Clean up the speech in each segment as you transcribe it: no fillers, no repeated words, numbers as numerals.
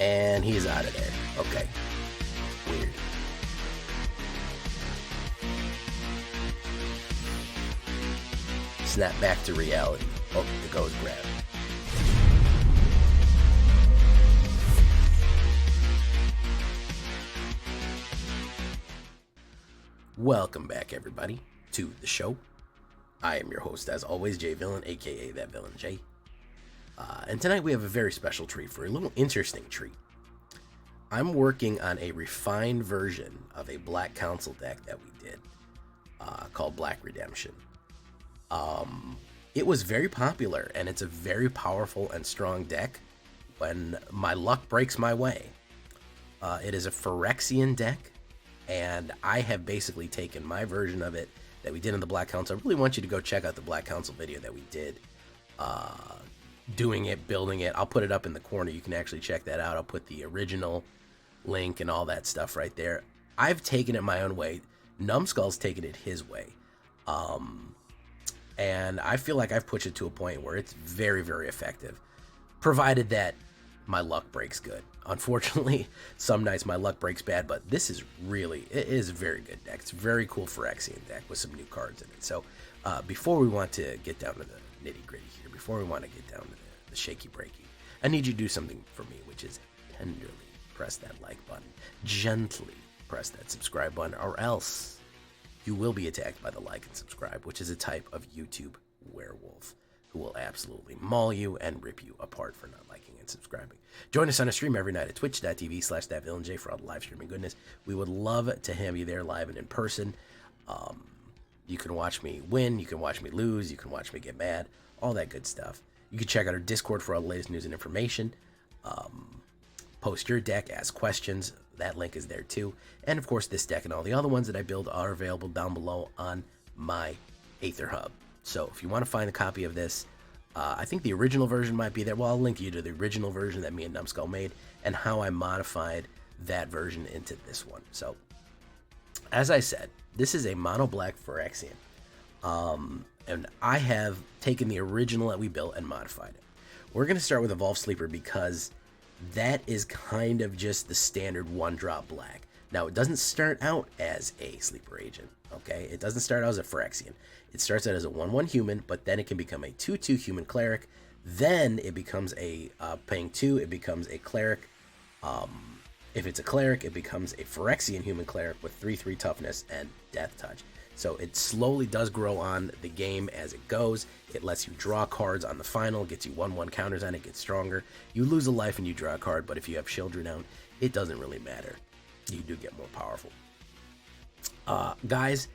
And he's out of there. Okay. Weird. Snap back to reality. Oh, the goes grab. Welcome back, everybody, to the show. I am your host, as always, Jay Villain, aka That Villain Jay. And tonight we have a very special treat for a little interesting treat. I'm working on a refined version of a Black Council deck that we did called Black Redemption. It was very popular, and it's a very powerful and strong deck when my luck breaks my way. It is a Phyrexian deck, and I have basically taken my version of it that we did in the Black Council. I really want you to go check out the Black Council video that we did. Doing it, building it. I'll put it up in the corner. You can actually check that out. I'll put the original link and all that stuff right there. I've taken it my own way. Numbskull's taken it his way. And I feel like I've pushed it to a point where it's very, very effective, provided that my luck breaks good. Unfortunately, some nights my luck breaks bad, but this is really, it is a very good deck. It's a very cool Phyrexian deck with some new cards in it. So before we want to get down to the nitty gritty here, before we want to get down to the shaky breaky, I need you to do something for me, which is tenderly press that like button, gently press that subscribe button, or else you will be attacked by the like and subscribe, which is a type of YouTube werewolf who will absolutely maul you and rip you apart for not liking and subscribing. Join us on a stream every night at twitch.tv/thatvillainej for all the live streaming goodness. We would love to have you there live and in person. You can watch me win, you can watch me lose, you can watch me get mad, all that good stuff. You can check out our Discord for all the latest news and information. Post your deck, ask questions. That link is there too. And of course, this deck and all the other ones that I build are available down below on my AetherHub. So if you want to find a copy of this, I think the original version might be there. Well, I'll link you to the original version that me and Numbskull made and how I modified that version into this one. So, as I said, this is a mono black Phyrexian. And I have taken the original that we built and modified it. We're going to start with Evolve Sleeper because that is kind of just the standard one-drop black. Now, it doesn't start out as a sleeper agent, okay? It doesn't start out as a Phyrexian. It starts out as a 1/1 human, but then it can become a 2/2 human cleric. Then it becomes a, paying 2, it becomes a cleric. If it's a cleric, it becomes a Phyrexian human cleric with 3/3 toughness and death touch. So it slowly does grow on the game as it goes. It lets you draw cards on the final, gets you 1/1 counters on it, gets stronger. You lose a life and you draw a card, but if you have children out, it doesn't really matter. You do get more powerful. Guys,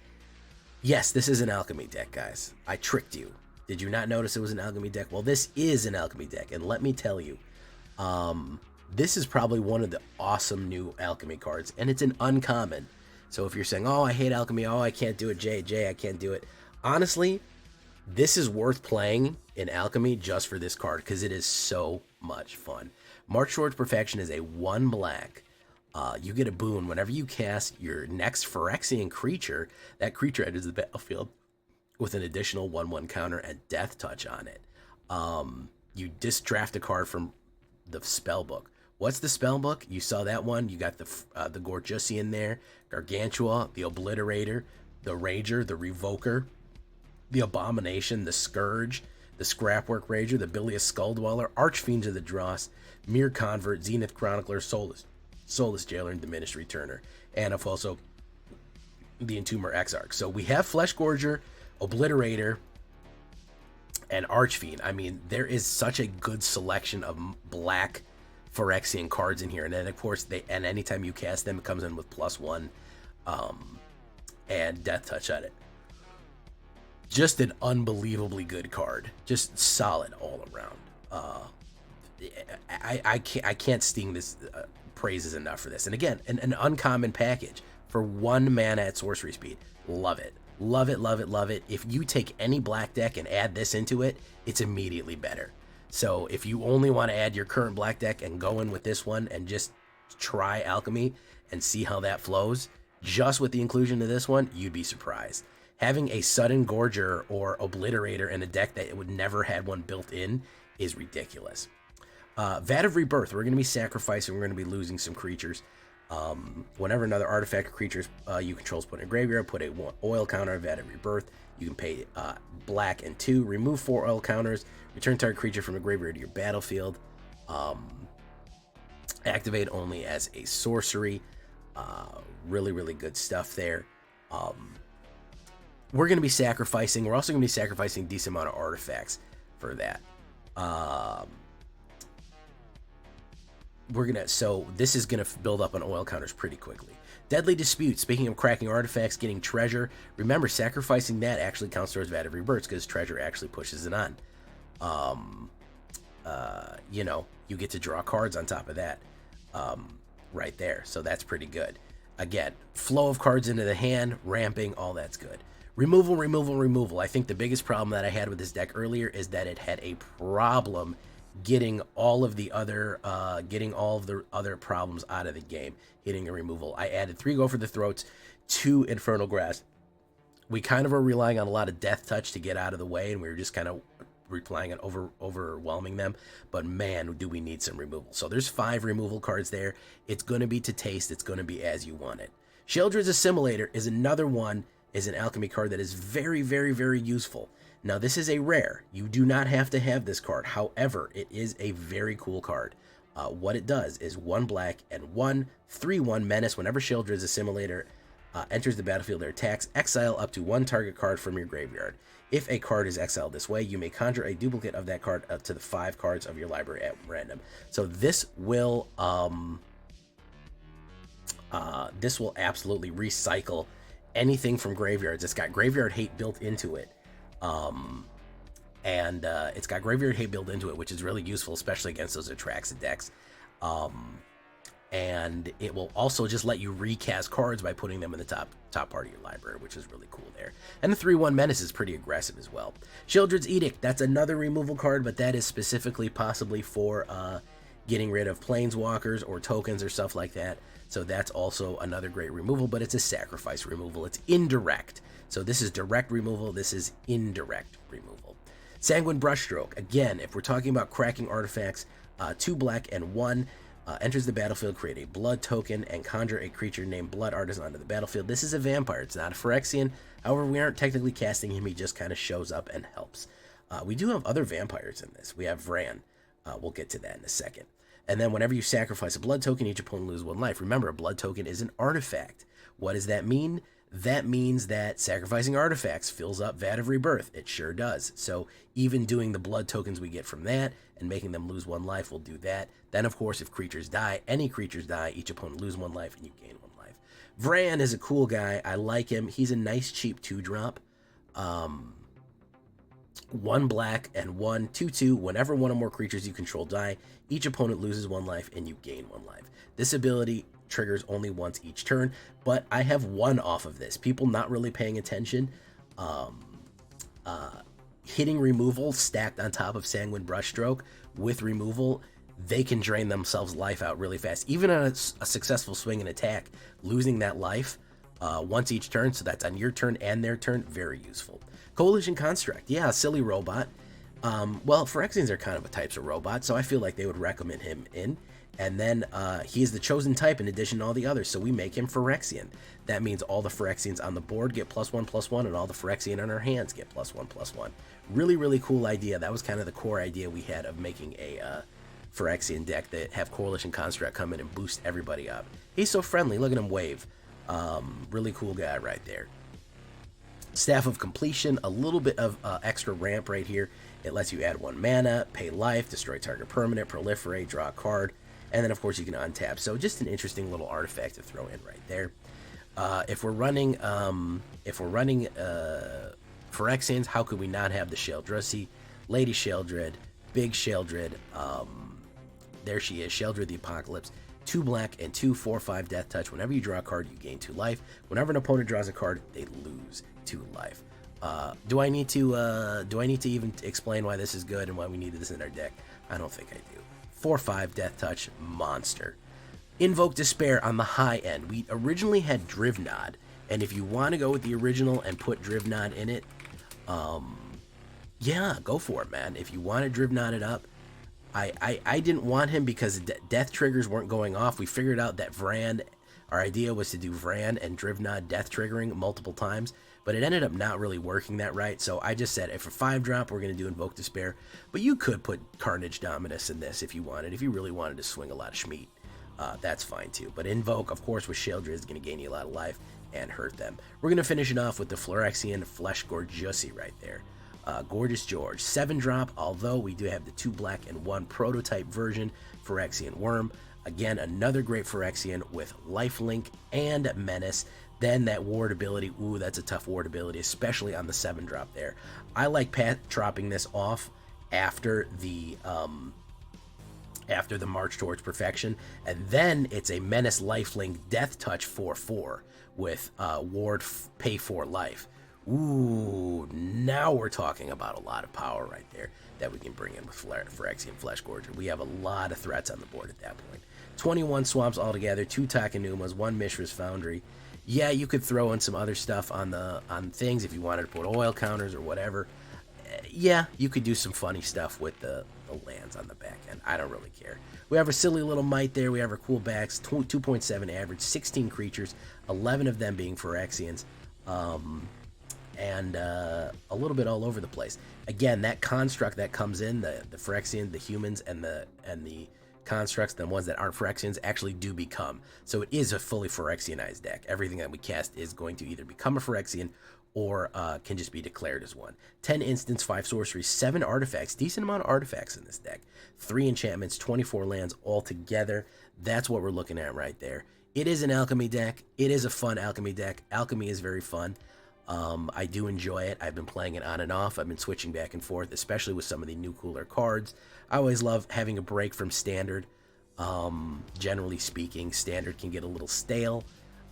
yes, this is an Alchemy deck, guys. I tricked you. Did you not notice it was an Alchemy deck? Well, this is an Alchemy deck, and let me tell you, this is probably one of the awesome new Alchemy cards, and it's an uncommon. So if you're saying, oh, I hate Alchemy, oh, I can't do it, Jay, I can't do it. Honestly, this is worth playing in Alchemy just for this card because it is so much fun. March Towards Perfection is a 1 black. You get a boon whenever you cast your next Phyrexian creature. That creature enters the battlefield with an additional 1/1 counter and death touch on it. You draft a card from the spell book. What's the spell book? You saw that one. You got the Gorgusian there, Gargantua, the Obliterator, the Rager, the Revoker, the Abomination, the Scourge, the Scrapwork Rager, the Bilious Skulldweller, Archfiends of the Dross, Mere Convert, Zenith Chronicler, Soulless Jailer, and Diminished Returner. And also the Entomber Exarch. So we have Flesh Gorger, Obliterator, and Archfiend. I mean, there is such a good selection of black Phyrexian cards in here, and then of course and anytime you cast them, it comes in with +1 and death touch on it. Just an unbelievably good card, just solid all around. I can't sting this praises enough for this. And again, an uncommon package for 1 mana at sorcery speed. Love it. Love it, love it, love it. If you take any black deck and add this into it, it's immediately better. So if you only want to add your current black deck and go in with this one and just try Alchemy and see how that flows, just with the inclusion of this one, you'd be surprised. Having a Sudden Gorger or Obliterator in a deck that would never had one built in is ridiculous. Vat of Rebirth. We're going to be sacrificing. We're going to be losing some creatures. Whenever another artifact or creatures you control is put in a graveyard, put a 1 oil counter on Vat of Rebirth. You can pay black and 2. Remove 4 oil counters. Return target creature from a graveyard to your battlefield. Activate only as a sorcery. Really, really good stuff there. We're going to be sacrificing. We're also going to be sacrificing a decent amount of artifacts for that. So this is gonna build up on oil counters pretty quickly. Deadly Dispute. Speaking of cracking artifacts, getting treasure. Remember, sacrificing that actually counts towards Vat of Rebirth because treasure actually pushes it on. You know, you get to draw cards on top of that, right there. So that's pretty good. Again, flow of cards into the hand, ramping, all that's good. Removal, removal, removal. I think the biggest problem that I had with this deck earlier is that it had a problem getting all of the other problems out of the game, hitting a removal. I added 3 Go for the Throats, 2 Infernal Grasp. We kind of are relying on a lot of Death Touch to get out of the way, and we were just kind of relying on overwhelming them. But man, do we need some removal. So there's 5 removal cards there. It's going to be to taste. It's going to be as you want it. Sheoldred's Assimilator is another one, is an alchemy card that is very, very, very useful. Now, this is a rare. You do not have to have this card. However, it is a very cool card. What it does is 1 black and 1 3/1 menace. Whenever Sheoldred's Assimilator enters the battlefield or attacks, exile up to 1 target card from your graveyard. If a card is exiled this way, you may conjure a duplicate of that card up to the 5 cards of your library at random. So this will absolutely recycle anything from graveyards. It's got graveyard hate built into it. It's got graveyard hate built into it, which is really useful, especially against those Atraxa decks. And it will also just let you recast cards by putting them in the top part of your library, which is really cool there. And the 3/1 Menace is pretty aggressive as well. Sheoldred's Edict, that's another removal card, but that is specifically possibly for getting rid of planeswalkers or tokens or stuff like that. So that's also another great removal, but it's a sacrifice removal. It's indirect. So this is direct removal. This is indirect removal. Sanguine Brushstroke. Again, if we're talking about cracking artifacts, 2 black and 1 enters the battlefield, create a blood token, and conjure a creature named Blood Artisan onto the battlefield. This is a vampire. It's not a Phyrexian. However, we aren't technically casting him. He just kind of shows up and helps. We do have other vampires in this. We have Vran. We'll get to that in a second. And then whenever you sacrifice a blood token, each opponent loses 1 life. Remember, a blood token is an artifact. What does that mean? That means that sacrificing artifacts fills up Vat of Rebirth. It sure does. So even doing the blood tokens we get from that and making them lose 1 life will do that. Then, of course, if creatures die, any creatures die, each opponent loses 1 life and you gain 1 life. Vran is a cool guy. I like him. He's a nice, cheap 2-drop. 1 black and 1 2/2. Whenever 1 or more creatures you control die, each opponent loses 1 life and you gain 1 life. This ability triggers only once each turn, but I have 1 off of this. People not really paying attention. Hitting removal stacked on top of Sanguine Brushstroke with removal, they can drain themselves life out really fast. Even on a successful swing and attack, losing that life once each turn, so that's on your turn and their turn, very useful. Coalition Construct, yeah, silly robot. Well, Phyrexians are kind of a types of robot, so I feel like they would recommend him in. And then he is the chosen type in addition to all the others, so we make him Phyrexian. That means all the Phyrexians on the board get +1/+1, and all the Phyrexian on our hands get +1/+1. Really, really cool idea. That was kind of the core idea we had of making a Phyrexian deck that have Coalition Construct come in and boost everybody up. He's so friendly. Look at him wave. Really cool guy right there. Staff of Completion, a little bit of extra ramp right here. It lets you add 1 mana, pay life, destroy target permanent, proliferate, draw a card, and then of course you can untap. So just an interesting little artifact to throw in right there. If we're running Phyrexians, how could we not have the Sheoldred, Lady Sheoldred, Big Sheoldred? There she is, Sheoldred the Apocalypse. 2 black and 2 4/5 death touch. Whenever you draw a card, you gain 2 life. Whenever an opponent draws a card, they lose 2 life. Do I need to even explain why this is good and why we needed this in our deck? I don't think I do. 4/5 death touch, monster. Invoke Despair on the high end. We originally had Drivnod, and if you want to go with the original and put Drivnod in it, yeah, go for it, man. If you want to Drivnod it up, I didn't want him because death triggers weren't going off. We figured out that our idea was to do Vran and Drivnod death triggering multiple times, but it ended up not really working that right. So I just said, if a 5-drop, we're going to do Invoke Despair. But you could put Carnage Dominus in this if you wanted. If you really wanted to swing a lot of Schmeat, that's fine too. But Invoke, of course, with Sheoldred is going to gain you a lot of life and hurt them. We're going to finish it off with the Phyrexian Flesh Gorgeousy right there. Gorgeous George, 7-drop, although we do have the 2 black and 1 prototype version, Phyrexian Worm. Again, another great Phyrexian with Lifelink and Menace. Then that ward ability, ooh, that's a tough ward ability, especially on the 7-drop there. I like dropping this off after the March Towards Perfection, and then it's a Menace Lifelink Death Touch 4/4 with ward pay 4 life. Ooh, now we're talking about a lot of power right there that we can bring in with Phyrexian Flesh Gorger. We have a lot of threats on the board at that point. 21 swamps altogether, 2 Takanumas, 1 Mishra's Foundry. Yeah, you could throw in some other stuff on things if you wanted to put oil counters or whatever. Yeah, you could do some funny stuff with the lands on the back end. I don't really care. We have our silly little Might there. We have our cool backs, 2.7 average, 16 creatures, 11 of them being Phyrexians. And a little bit all over the place. Again, that construct that comes in, the Phyrexian, the humans, and the constructs, the ones that aren't Phyrexians, actually do become. So it is a fully Phyrexianized deck. Everything that we cast is going to either become a Phyrexian or can just be declared as one. 10 instants, 5 sorceries, 7 artifacts, decent amount of artifacts in this deck. 3 enchantments, 24 lands altogether. That's what we're looking at right there. It is an Alchemy deck. It is a fun Alchemy deck. Alchemy is very fun. I do enjoy it. I've been playing it on and off. I've been switching back and forth, especially with some of the new cooler cards. I always love having a break from Standard. Generally speaking, Standard can get a little stale.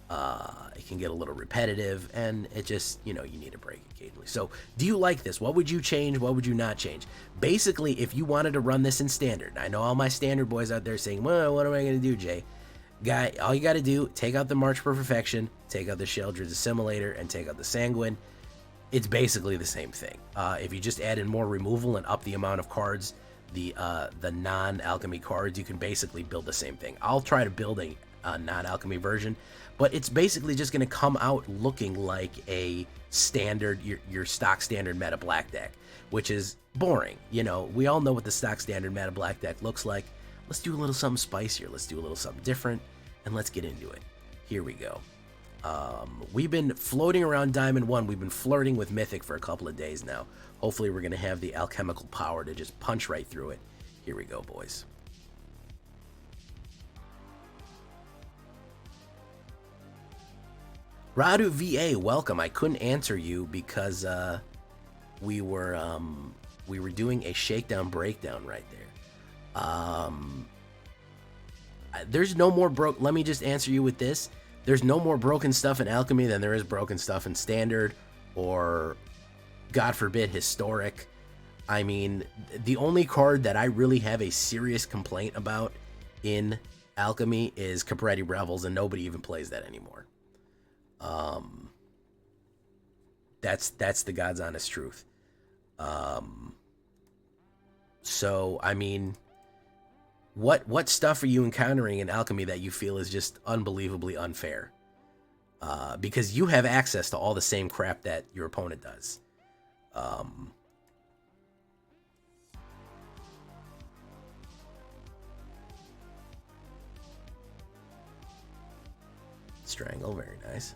It can get a little repetitive, and it just, you need a break occasionally. So, do you like this? What would you change? What would you not change? Basically, if you wanted to run this in Standard, I know all my Standard boys out there saying, well, what am I going to do, Jay? Guy, all you got to do, take out the March for Perfection, take out the Sheoldred's Assimilator, and take out the Sanguine. It's basically the same thing. If you just add in more removal and up the amount of cards, the non-alchemy cards, you can basically build the same thing. I'll try to build a non-alchemy version, but it's basically just going to come out looking like a standard, your stock standard meta black deck, which is boring. We all know what the stock standard meta black deck looks like. Let's do a little something spicier. Let's do a little something different, and let's get into it. Here we go. We've been floating around Diamond 1. We've been flirting with Mythic for a couple of days now. Hopefully we're going to have the alchemical power to just punch right through it. Here we go, boys. Radu VA, welcome. I couldn't answer you because we were doing a shakedown breakdown right there. There's no more let me just answer you with this. There's no more broken stuff in Alchemy than there is broken stuff in Standard or, God forbid, Historic. I mean, the only card that I really have a serious complaint about in Alchemy is Capretti Revels, and nobody even plays that anymore. That's the God's honest truth. So, I mean, what stuff are you encountering in Alchemy that you feel is just unbelievably unfair? Because you have access to all the same crap that your opponent does. Strangle, very nice.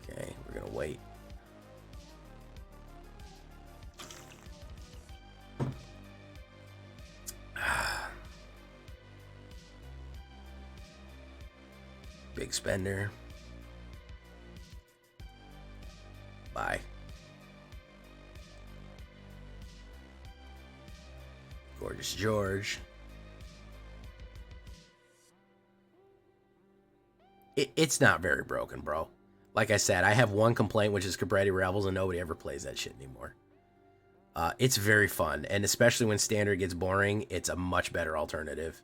Okay, we're gonna wait. Big spender. Bye. Gorgeous George. It's not very broken, bro. Like I said, I have one complaint, which is Capretti Revels, and nobody ever plays that shit anymore. It's very fun, and especially when Standard gets boring, it's a much better alternative.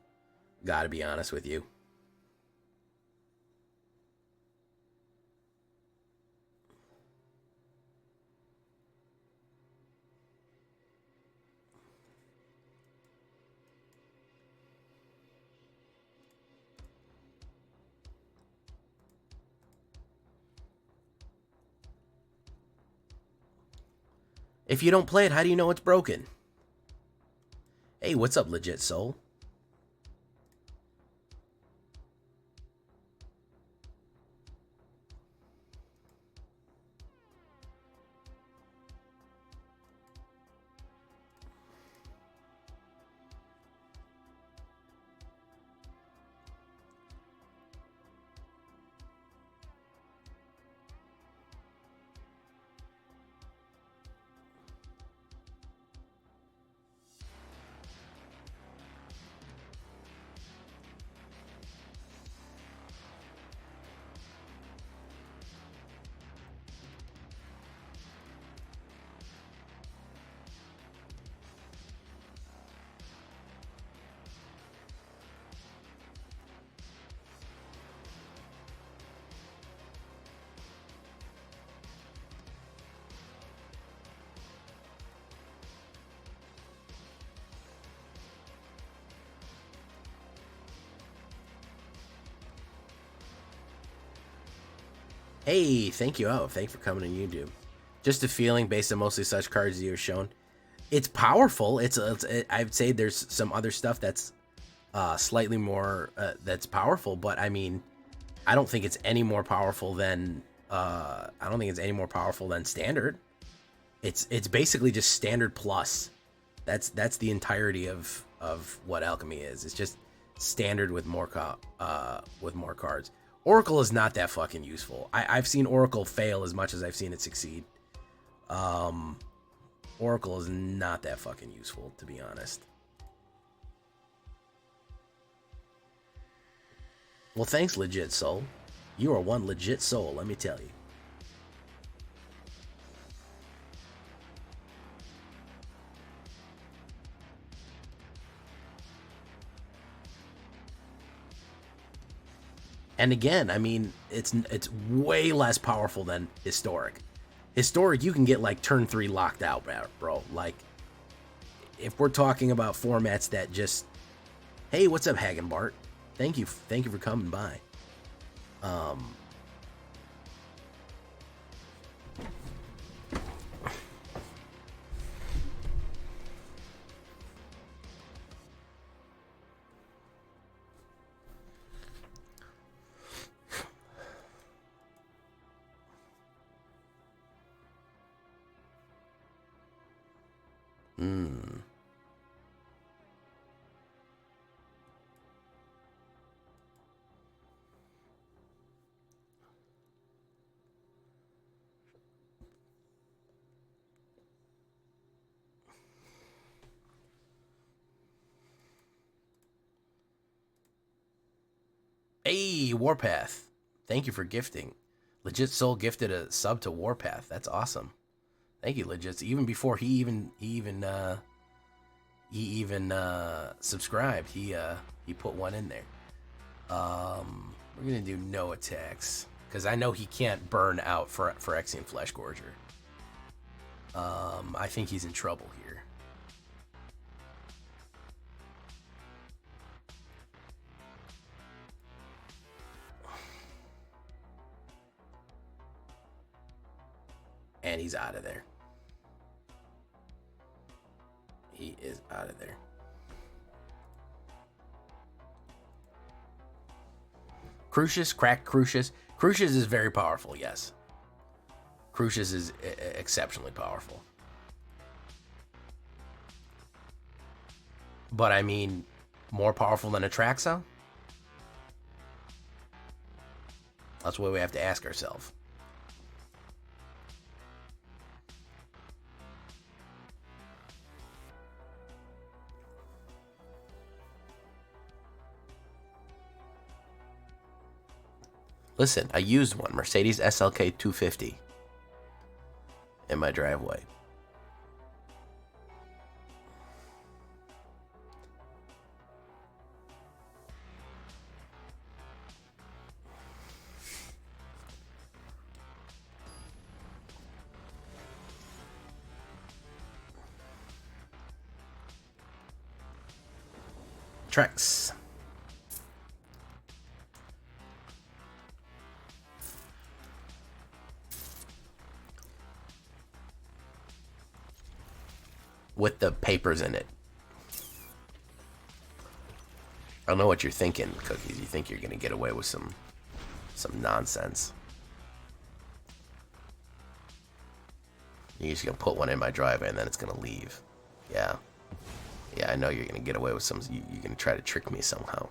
Gotta be honest with you. If you don't play it, how do you know it's broken? Hey, what's up, Legit Soul? Hey, thank you. Oh, thanks for coming on YouTube. Just a feeling based on mostly such cards you have shown. It's powerful. I'd say there's some other stuff that's slightly more that's powerful, but I mean, I don't think it's any more powerful than standard. It's basically just standard plus. That's the entirety of what Alchemy is. It's just standard with more cards. Oracle is not that fucking useful. I've seen Oracle fail as much as I've seen it succeed. Oracle is not that fucking useful, to be honest. Well, thanks, Legit Soul. You are one legit soul, let me tell you. And again, I mean, it's way less powerful than Historic. Historic, you can get like turn 3 locked out, bro. Like, if we're talking about formats that just, hey, what's up, Hagenbart? Thank you for coming by. Hey, Warpath. Thank you for gifting. Legit Soul gifted a sub to Warpath. That's awesome. Thank you, Legit. Even before he even subscribed, he put one in there. We're gonna do no attacks because I know he can't burn out for Phyrexian Flesh Gorger. I think he's in trouble here. And he's out of there. He is out of there. Crucius, crack Crucius. Crucius is very powerful, yes. Crucius is exceptionally powerful. But I mean, more powerful than Atraxa? That's what we have to ask ourselves. Listen, I used one, Mercedes SLK 250, in my driveway. Trex. with the papers in it. I don't know what you're thinking, Cookies. You think you're gonna get away with some nonsense. You're just gonna put one in my driveway and then it's gonna leave. Yeah. Yeah, I know you're gonna get away with some. You're gonna try to trick me somehow.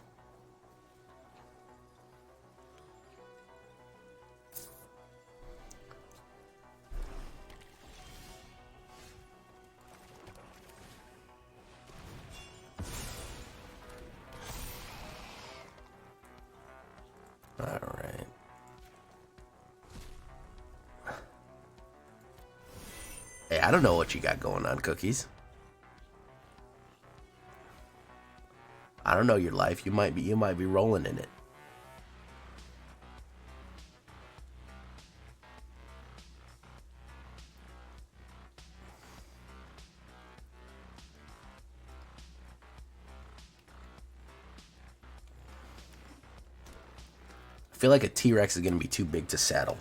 Alright. Hey, I don't know what you got going on, Cookies. I don't know your life. You might be rolling in it. I feel like a T-Rex is going to be too big to saddle.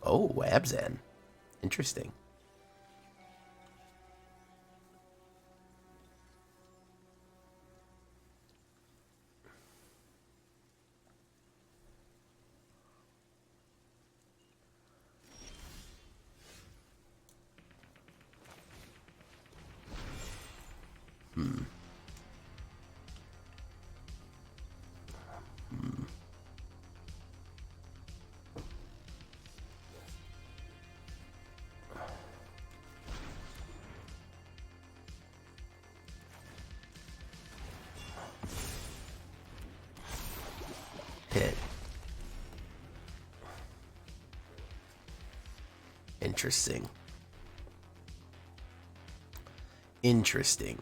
Oh, Abzan. Interesting. Hit. Interesting. Interesting.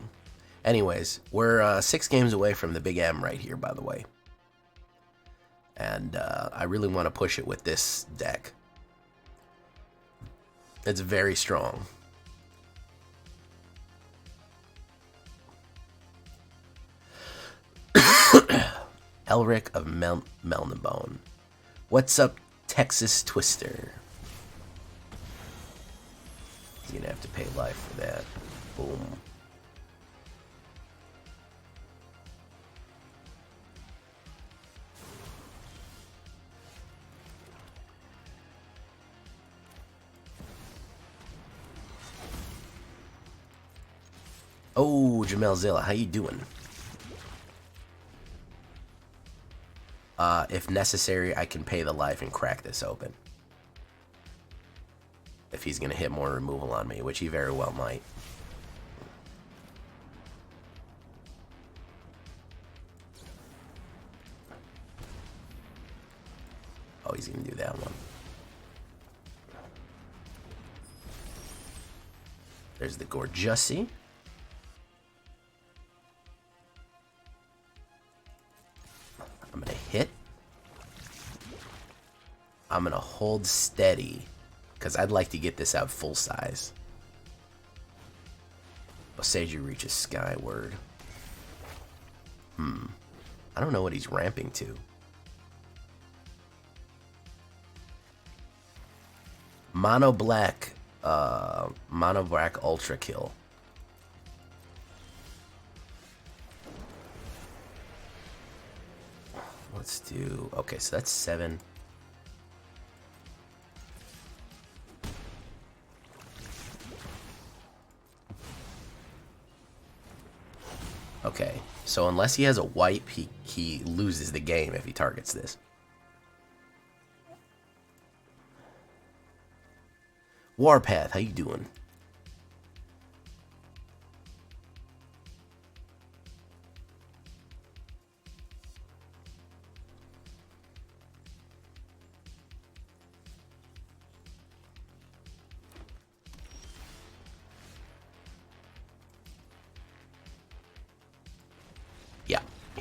Anyways, we're 6 games away from the Big M right here, by the way. And I really want to push it with this deck. It's very strong. Elric of Melnibone. What's up, Texas Twister? You're gonna have to pay life for that. Boom. Oh, Jamel Zilla, how you doing? If necessary, I can pay the life and crack this open. If he's gonna hit more removal on me, which he very well might. Oh, he's gonna do that one. There's the Gorgussi. I'm gonna hit. I'm gonna hold steady because I'd like to get this out full size. Boseiju reaches skyward. I don't know what he's ramping to. Mono black ultra kill. Let's do, okay, so that's 7. Okay, so unless he has a wipe, he loses the game if he targets this. Warpath, how you doing?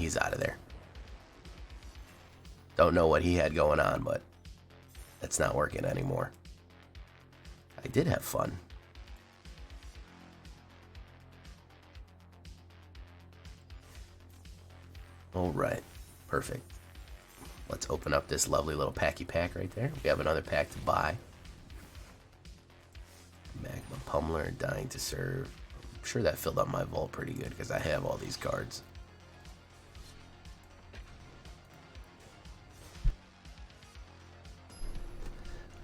he's out of there. Don't know what he had going on, but it's not working anymore. I did have fun. All right, perfect. Let's open up this lovely little packy pack right there. We have another pack to buy. Magma Pummeler, Dying to Serve. I'm sure that filled up my vault pretty good because I have all these cards.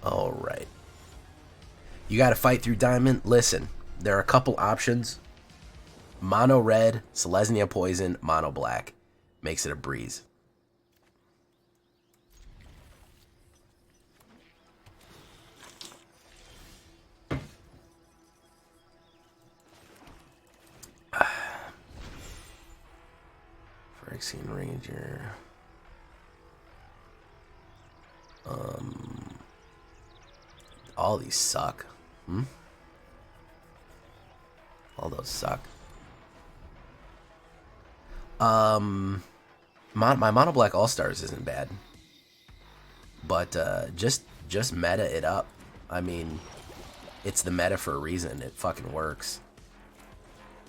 All right. You got to fight through Diamond. Listen, there are a couple options. Mono Red, Selesnya Poison, Mono Black. Makes it a breeze. Phyrexian Ranger. All these suck. All those suck. My Mono Black All Stars isn't bad, but just meta it up. I mean, it's the meta for a reason. It fucking works,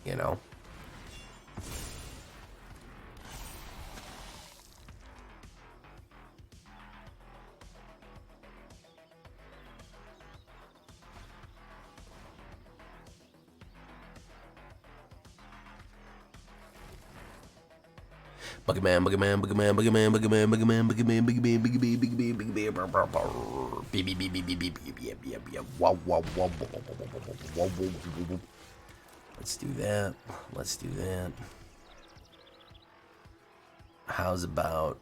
you know. Boogeyman, boogeyman, boogeyman, boogeyman, boogeyman, boogeyman, boogeyman, boogeyman, boogeyman, boogeyman, boogeyman. Let's do that. Let's do that. How's about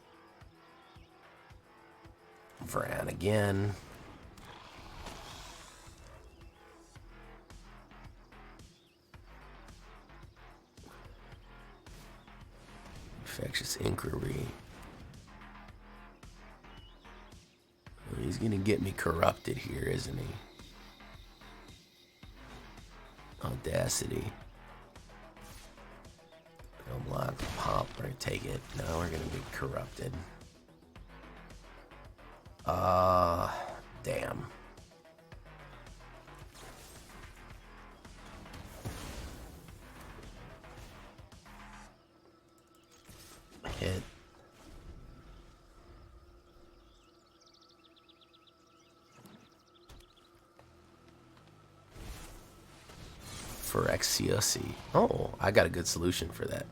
Vran again? Infectious Inquiry. He's gonna get me corrupted here, isn't he? Audacity. Unlock, pop, right? Take it. Now we're gonna be corrupted. Damn. Hit. Phyrexian. Oh, I got a good solution for that.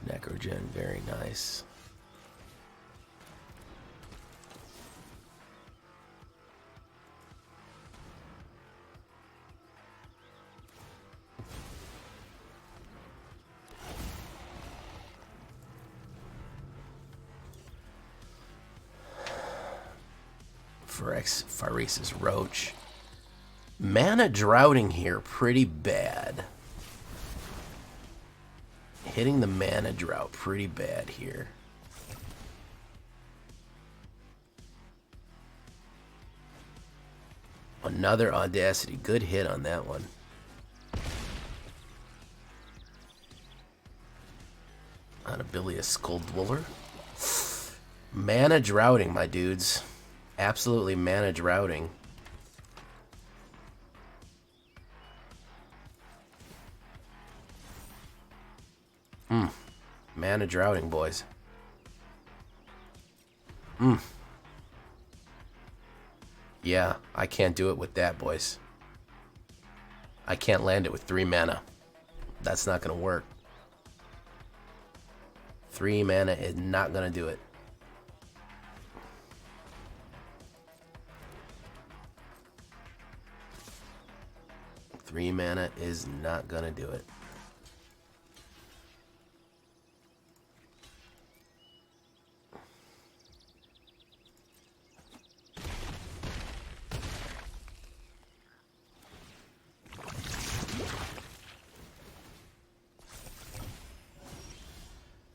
Necrogen, very nice. Phyrexian Roach. Mana droughting here pretty bad. Hitting the mana drought pretty bad here. Another Audacity. Good hit on that one. On Abilious Skull Dweller. Mana droughting, my dudes. Absolutely mana droughting. Mana droughting, boys. Yeah, I can't do it with that, boys. I can't land it with 3 mana. That's not gonna work. 3 mana is not gonna do it. Three mana is not gonna do it.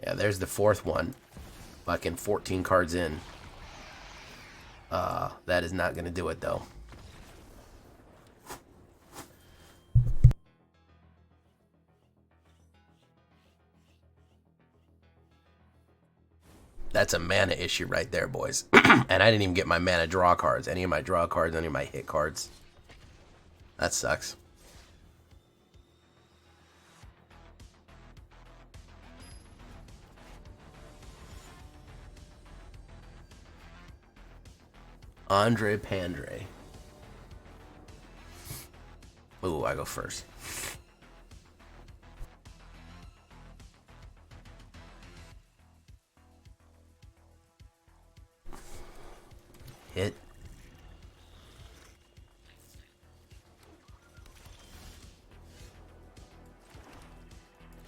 Yeah, there's the 4th one. Fucking 14 cards in. That is not gonna do it though. That's a mana issue right there, boys. And I didn't even get my mana draw cards. Any of my draw cards, any of my hit cards. That sucks. Andre Pandre. Ooh, I go first. Hit.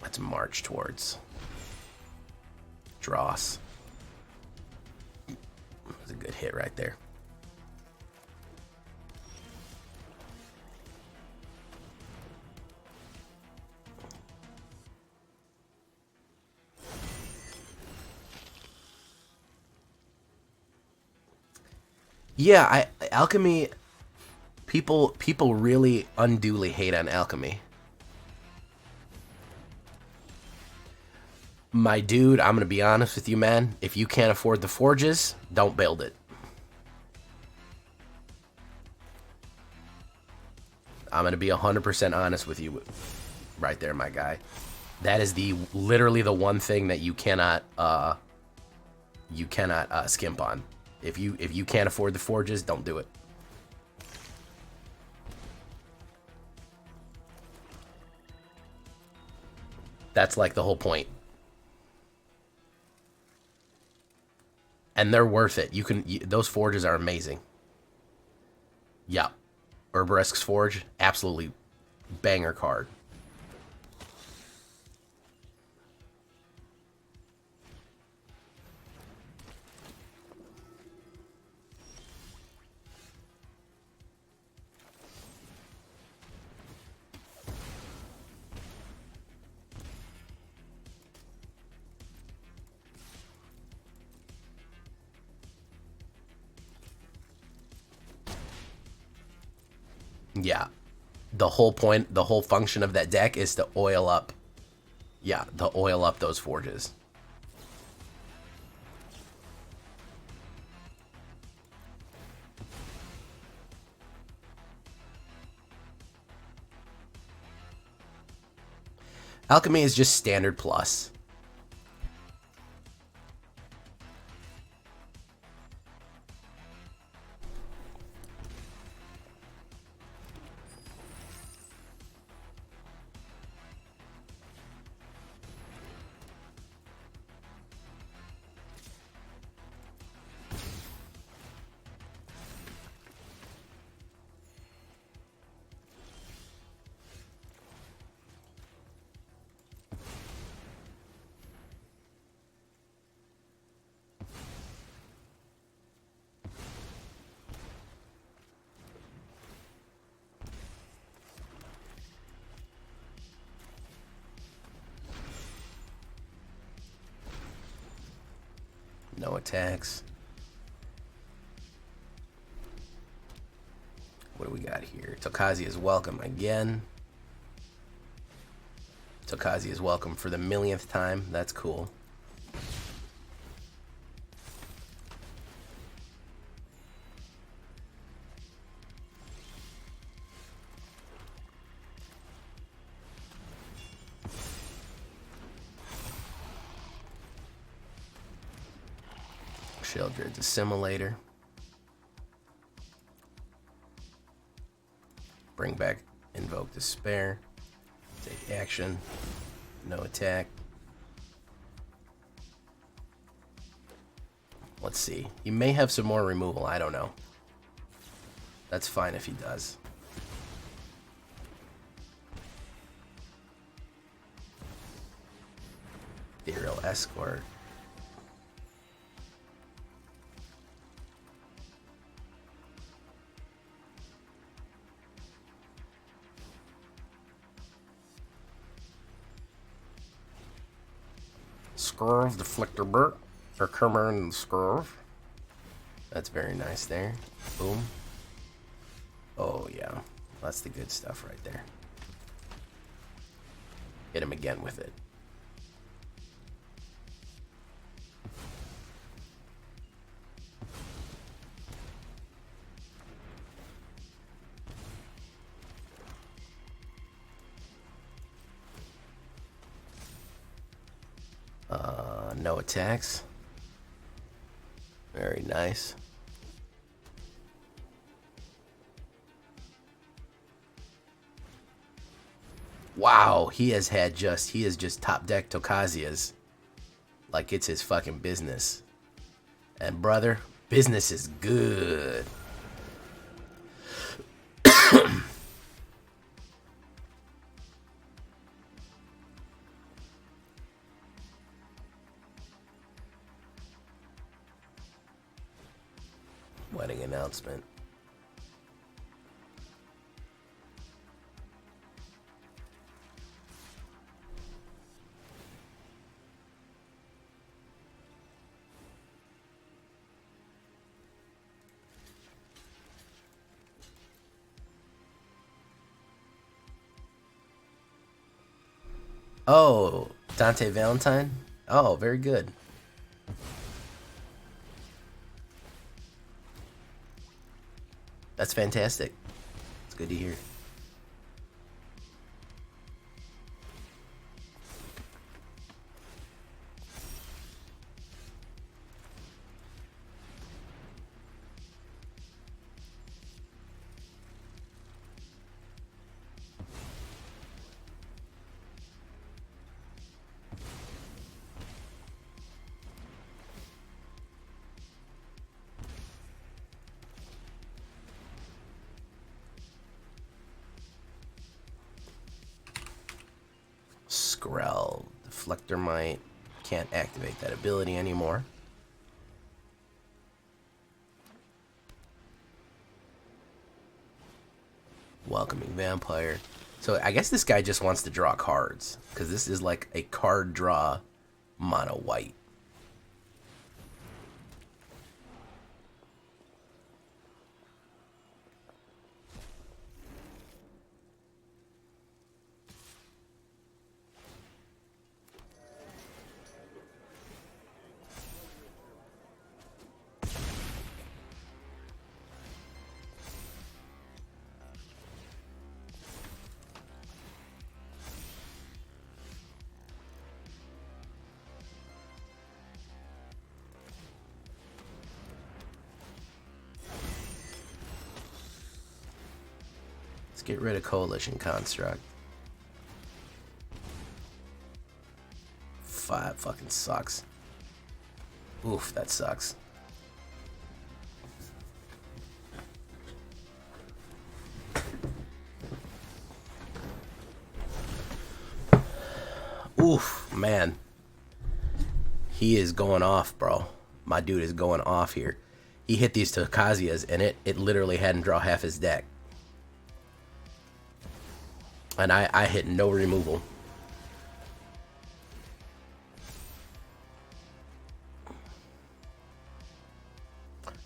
Let's march towards Dross. That's a good hit right there. Yeah, Alchemy, people really unduly hate on Alchemy. My dude, I'm gonna be honest with you, man. If you can't afford the forges, don't build it. I'm gonna be 100% honest with you, right there, my guy. That is literally the one thing that you cannot skimp on. If you can't afford the forges, don't do it. That's like the whole point. And they're worth it. Those forges are amazing. Yeah. Urbarisk's Forge, absolutely banger card. Yeah. The whole point, the whole function of that deck is to oil up. Yeah, to oil up those forges. Alchemy is just standard plus. No attacks. What do we got here? Tokazi is welcome again. Tokazi is welcome for the millionth time. That's cool. Sheldred's Assimilator. Bring back Invoke Despair. Take action. No attack. Let's see. He may have some more removal. I don't know. That's fine if he does. Ethereal Escort. Scurv, Deflector Burt, or Kermer and Scurv. That's very nice there. Boom. Oh, yeah. That's the good stuff right there. Hit him again with it. No attacks. Very nice. Wow, he has just top deck Tokazias like it's his fucking business. And brother, business is good. Wedding announcement. Oh, Dante Valentine? Oh, very good. That's fantastic. It's good to hear. Skrell. Deflector Might. Can't activate that ability anymore. Welcoming Vampire. So I guess this guy just wants to draw cards, because this is like a card draw mono white. Let's get rid of Coalition Construct. 5 fucking sucks. Oof, that sucks. Oof, man. He is going off, bro. My dude is going off here. He hit these Tokazias, and it literally hadn't draw half his deck. And I hit no removal.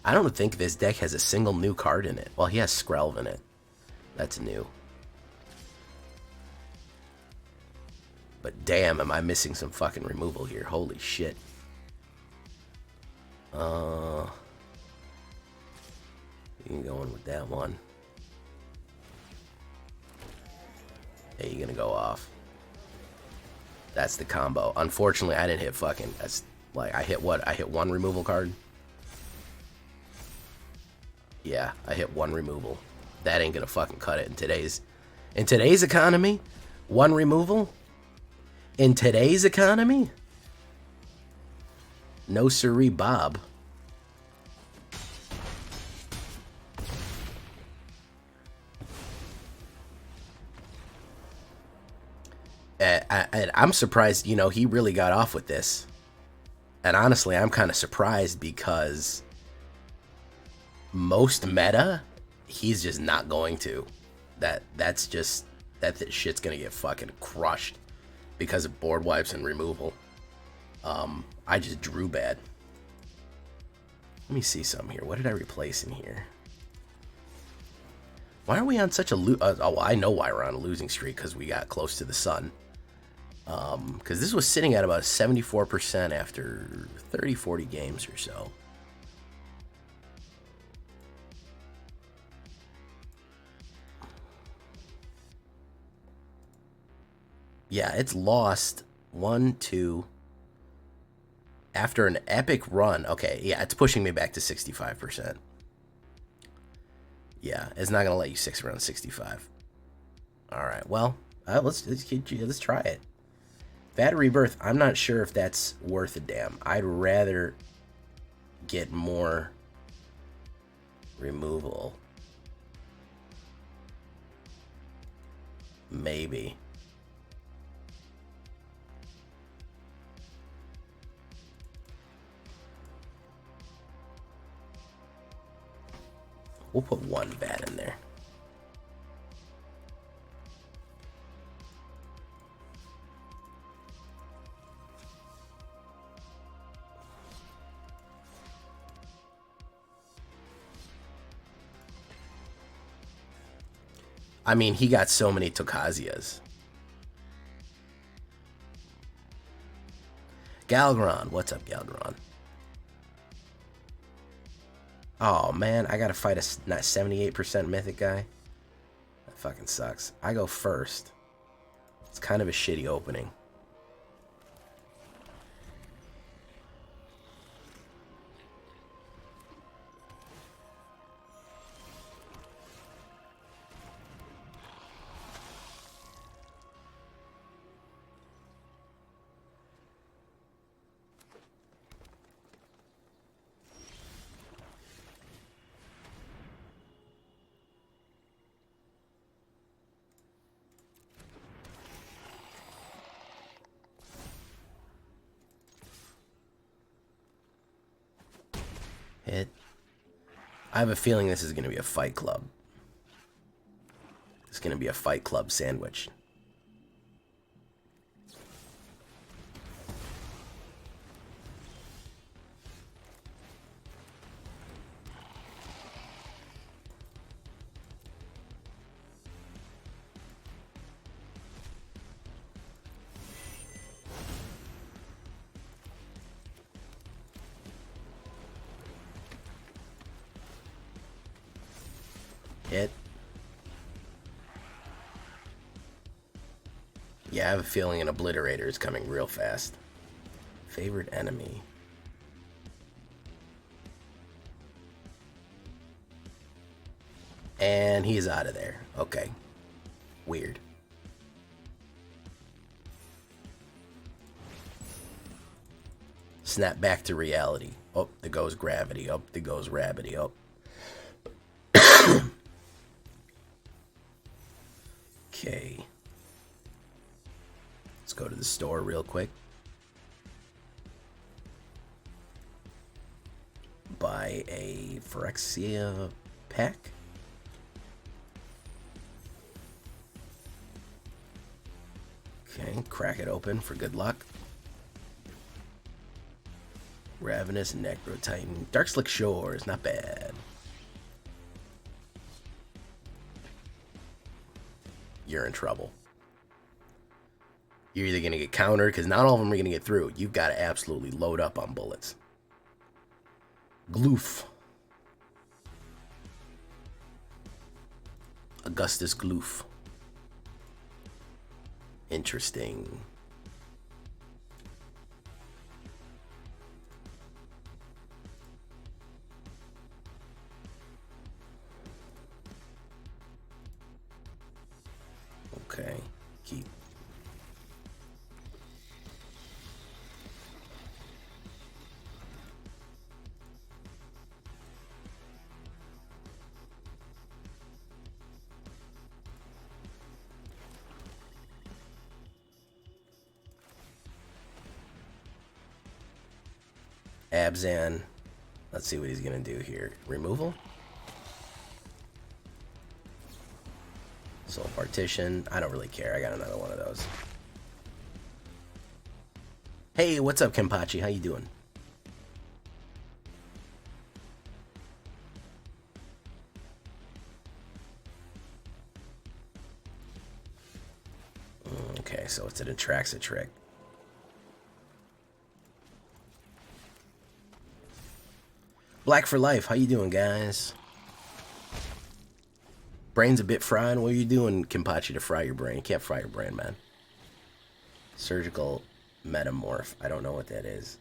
I don't think this deck has a single new card in it. Well, he has Skrelv in it. That's new. But damn, am I missing some fucking removal here. Holy shit. You can go in with that one. Hey, you're gonna go off. That's the combo. Unfortunately, I didn't hit fucking. That's like, I hit what? I hit one removal card? Yeah, I hit one removal. That ain't gonna fucking cut it in today's economy. One removal? In today's economy? No siree, Bob. I'm surprised, you know, he really got off with this. And honestly, I'm kind of surprised because most meta, he's just not going to. That shit's gonna get fucking crushed because of board wipes and removal. I just drew bad. Let me see some here. What did I replace in here? Why are we on such a oh, I know why we're on a losing streak, because we got close to the sun. Because this was sitting at about 74% after 30-40 games or so. Yeah, it's lost 1, 2, After an epic run. Okay, yeah, it's pushing me back to 65%. Yeah, it's not gonna let you 6 around 65. All right, well, let's try it. Vat Rebirth. I'm not sure if that's worth a damn. I'd rather get more removal. Maybe. We'll put 1 vat in there. I mean, he got so many Tokazias. Galgron. What's up, Galgron? Oh, man. I got to fight a 78% mythic guy. That fucking sucks. I go first. It's kind of a shitty opening. Hit. I have a feeling this is going to be a fight club. It's going to be a fight club sandwich. Hit. Yeah, I have a feeling an Obliterator is coming real fast. Favorite enemy. And he's out of there. Okay. Weird. Snap back to reality. Oh, there goes gravity. Oh, there goes rabbity. Oh. Okay. Let's go to the store real quick. Buy a Phyrexian pack. Okay, crack it open for good luck. Ravenous Necro Titan. Darkslick Shores, not bad. You're in trouble. You're either going to get countered, because not all of them are going to get through. You've got to absolutely load up on bullets. Gloof. Augustus Gloof. Interesting. Okay, keep. Abzan. Let's see what he's going to do here. Removal. Soul Partition. I don't really care. I got another one of those. Hey, what's up, Kenpachi? How you doing? Okay, so it's an Atraxa trick. Black for Life. How you doing, guys? Brain's a bit fried. What are you doing, Kenpachi, to fry your brain? You can't fry your brain, man. Surgical Metamorph. I don't know what that is.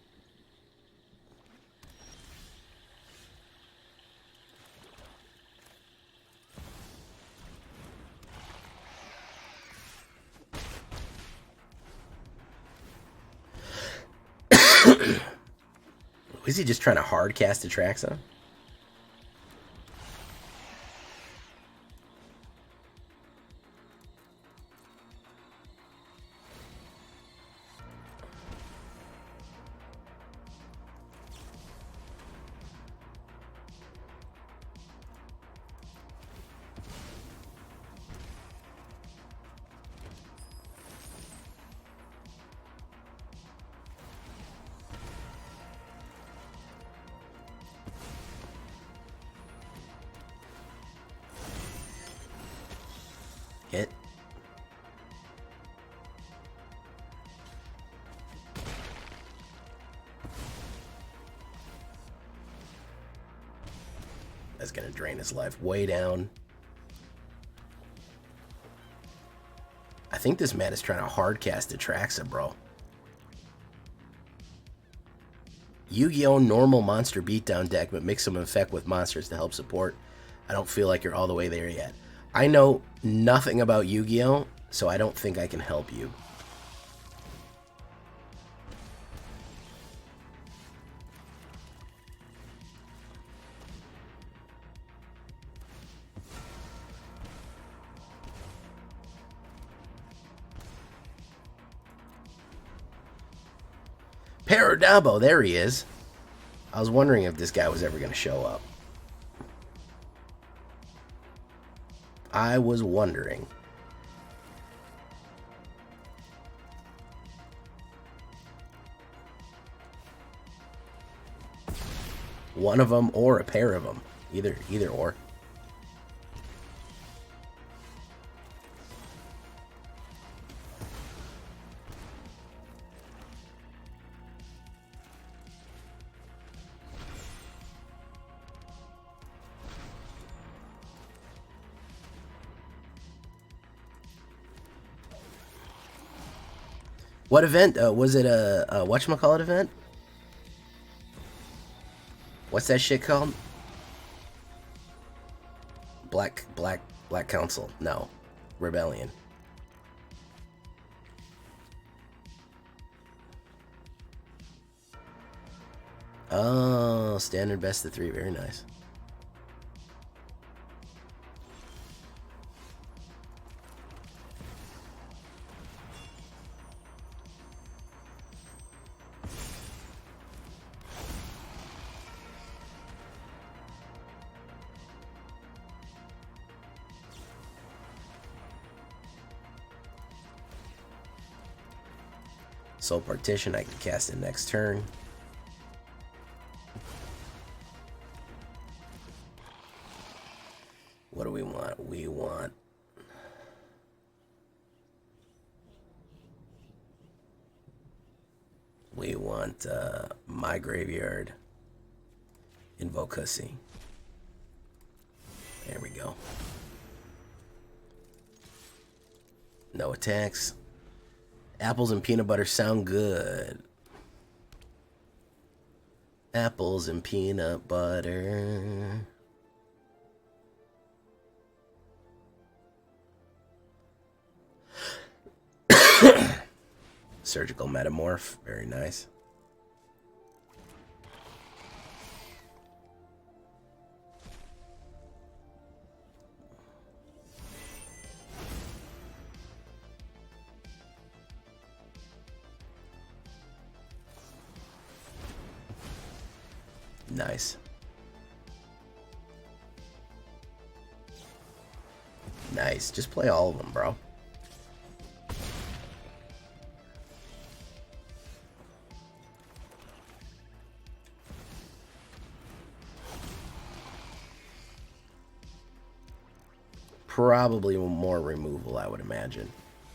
Was he just trying to hard cast Atraxa? Hit. That's gonna drain his life way down. I think this man is trying to hard cast Atraxa, bro. Yu-Gi-Oh! Normal monster beatdown deck, but mix some effect with monsters to help support. I don't feel like you're all the way there yet. I know nothing about Yu-Gi-Oh!, so I don't think I can help you. Paradabo, there he is. I was wondering if this guy was ever going to show up. I was wondering. One of them or a pair of them. Either or. What event? Was it a whatchamacallit event? What's that shit called? Black Council. No. Rebellion. Oh, standard best of 3. Very nice. Soul Partition, I can cast it next turn. What do we want? We want my graveyard. Invoke Hussy. There we go. No attacks. Apples and peanut butter sound good. Apples and peanut butter. Surgical Metamorph. Very nice. Nice. Nice. Just play all of them, bro. Probably more removal, I would imagine.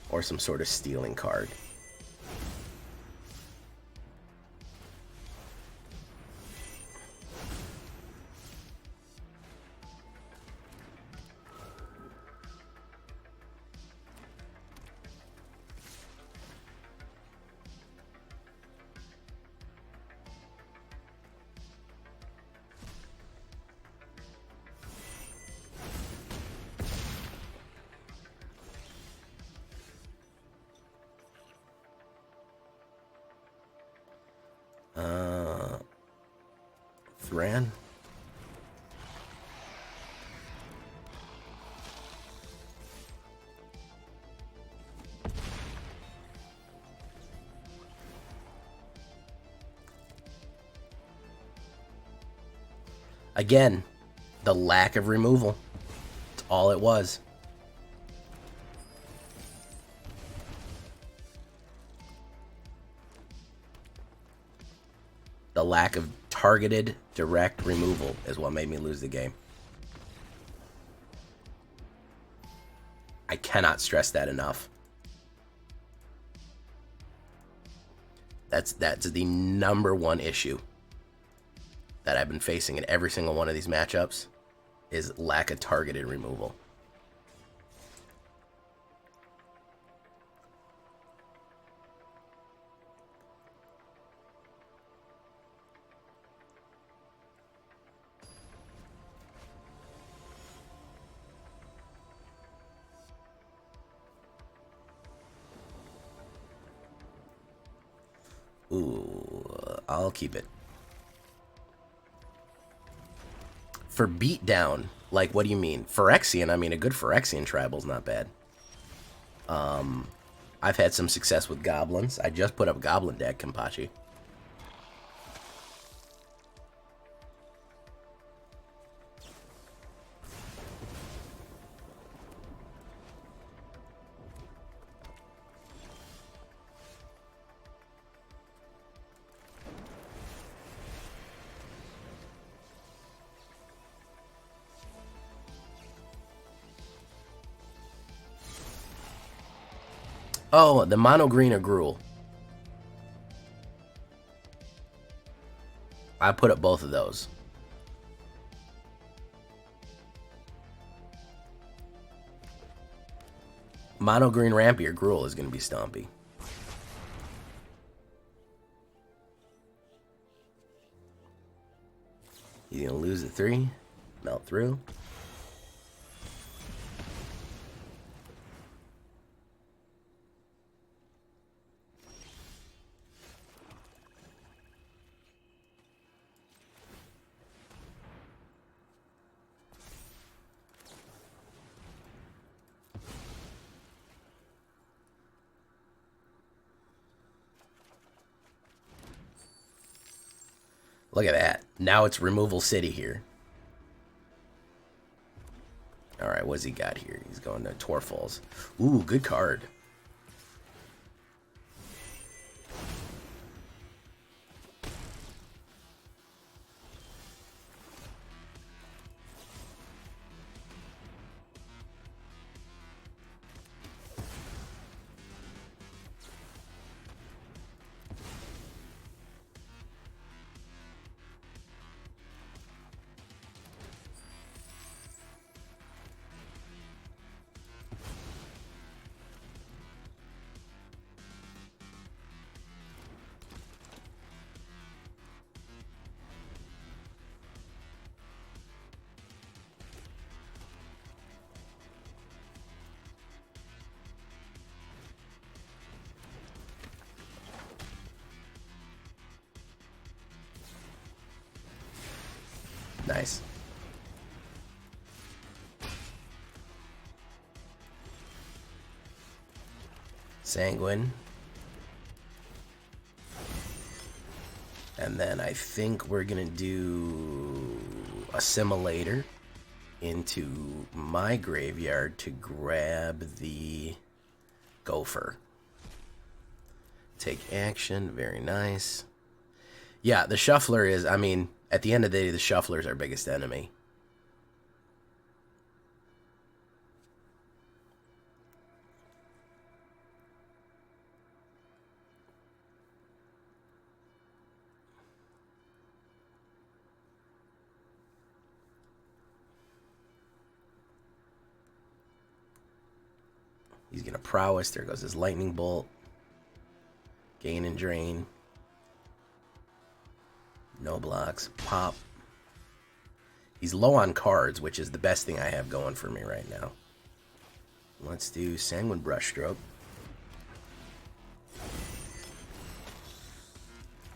Or some sort of stealing card. Ran. Again, the lack of removal. That's all it was. The lack of targeted, direct removal is what made me lose the game. I cannot stress that enough. That's the number one issue that I've been facing in every single one of these matchups is lack of targeted removal. Ooh, I'll keep it. For beatdown, like, what do you mean? Phyrexian, I mean, a good Phyrexian tribal's not bad. I've had some success with goblins. I just put up goblin deck, Kenpachi. Oh, the mono green or Gruul. I put up both of those. Mono green Rampy or Gruul is going to be stompy. He's going to lose the 3. Melt through. Look at that. Now it's Removal City here. Alright, what's he got here? He's going to Torfalls. Ooh, good card. Nice. Sanguine. And then I think we're going to do Assimilator into my graveyard to grab the Gopher. Take action. Very nice. Yeah, the Shuffler is, I mean, at the end of the day, the Shuffler is our biggest enemy. He's going to Prowess. There goes his Lightning Bolt. Gain and Drain. No blocks. Pop. He's low on cards, which is the best thing I have going for me right now. Let's do Sanguine Brushstroke.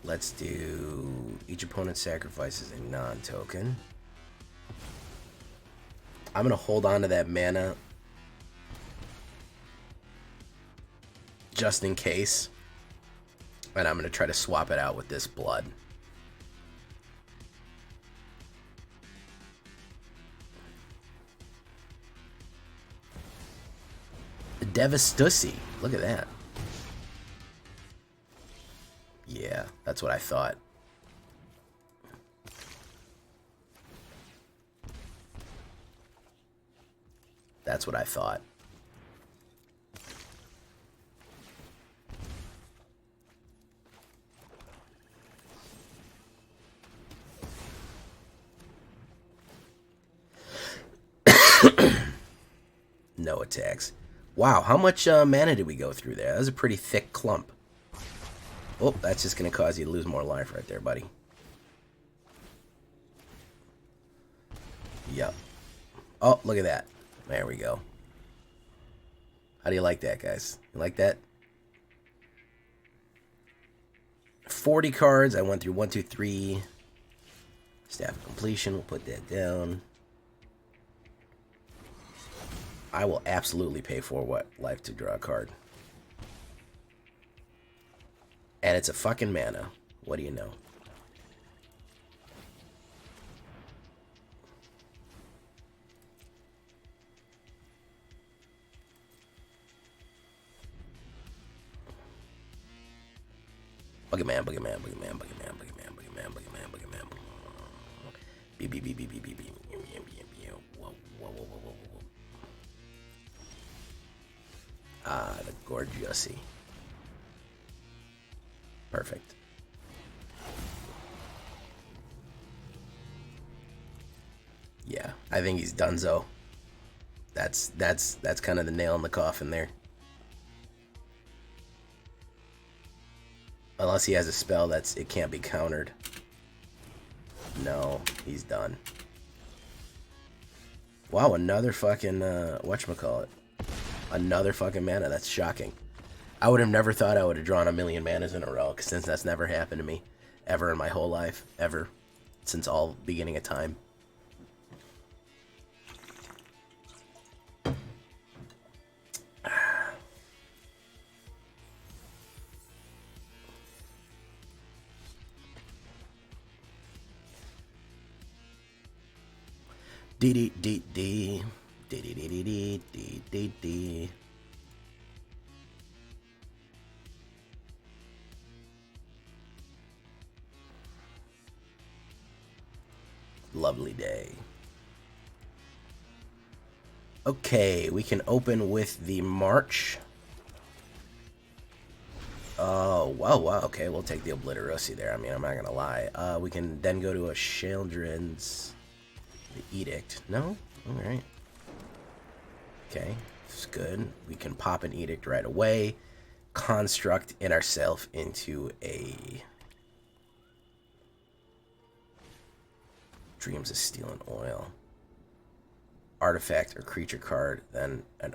Let's do each opponent sacrifices a non-token. I'm going to hold on to that mana just in case. And I'm going to try to swap it out with this blood. Devastussy. Look at that. Yeah, that's what I thought. That's what I thought. No attacks. Wow, how much mana did we go through there? That was a pretty thick clump. Oh, that's just going to cause you to lose more life right there, buddy. Yep. Oh, look at that. There we go. How do you like that, guys? You like that? 40 cards. I went through 1, 2, 3. Staff of completion. We'll put that down. I will absolutely pay for what life to draw a card. And it's a fucking mana. What do you know? Boogeyman, boogeyman, boogeyman, boogeyman, boogeyman, boogeyman, boogeyman, boogeyman. Beep, beep, beep, beep, beep, beep, beep. Whoa, whoa, whoa, whoa, whoa, whoa. Ah, the gorgeousy. Perfect. Yeah, I think he's donezo. That's kind of the nail in the coffin there. Unless he has a spell it can't be countered. No, he's done. Wow, another fucking whatchamacallit. Another fucking mana. That's shocking. I would have never thought I would have drawn 1,000,000 manas in a row, since that's never happened to me ever in my whole life, ever, since all beginning of time. Dee dee dee dee dee dee dee dee dee dee dee. Lovely day. Okay, we can open with the March. Oh, wow. Okay, we'll take the Obliteracy there. I mean, I'm not gonna lie. We can then go to a Sheoldred's the Edict. No? Alright. Okay, it's good. We can pop an Edict right away. Construct in ourselves into a Dreams of Steel and Oil. Artifact or creature card, then an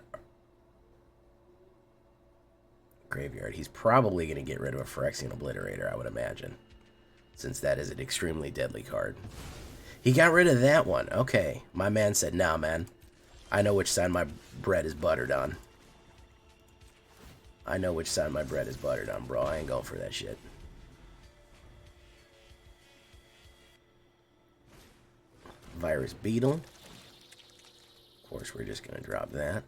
graveyard. He's probably going to get rid of a Phyrexian Obliterator, I would imagine, since that is an extremely deadly card. He got rid of that one. Okay. My man said, nah, man. I know which side my bread is buttered on. I know which side my bread is buttered on, bro. I ain't going for that shit. Virus Beetle. Of course, we're just going to drop that.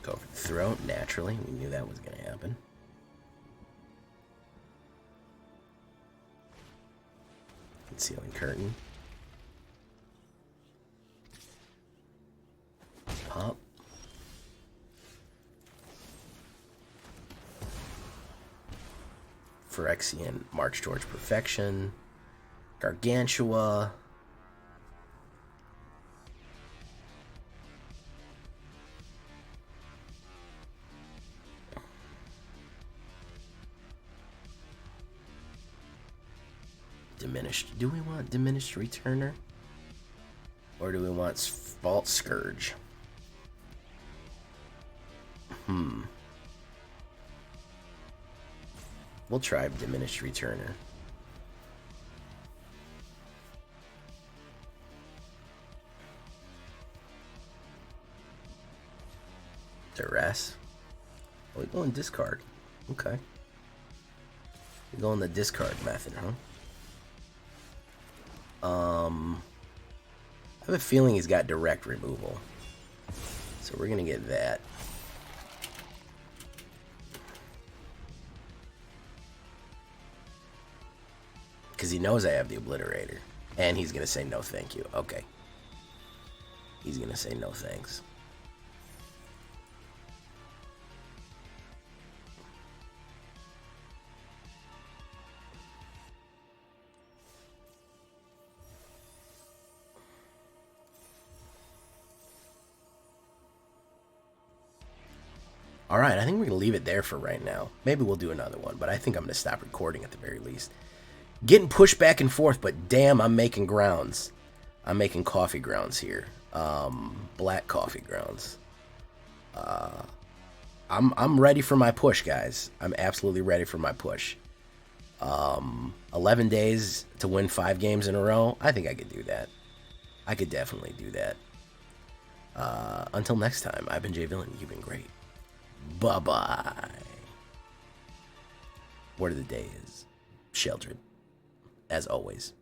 Go for the throat, naturally. We knew that was going to happen. Concealing Curtain. Pop. Phyrexian March Towards Perfection. Gargantua. diminished. Do we want diminished returner? Or do we want Vault Scourge? We'll try diminished returner. Duress. Oh, we go in discard. Okay. We go in the discard method, huh? I have a feeling he's got direct removal. So we're gonna get that. Because he knows I have the Obliterator. And he's gonna say no thank you. Okay. He's gonna say no thanks. Alright, I think we're going to leave it there for right now. Maybe we'll do another one, but I think I'm going to stop recording at the very least. Getting pushed back and forth, but damn, I'm making grounds. I'm making coffee grounds here. Black coffee grounds. I'm ready for my push, guys. I'm absolutely ready for my push. 11 days to win 5 games in a row. I think I could do that. I could definitely do that. Until next time, I've been Jay Villainy. You've been great. Bye-bye. Word of the day is sheltered, as always.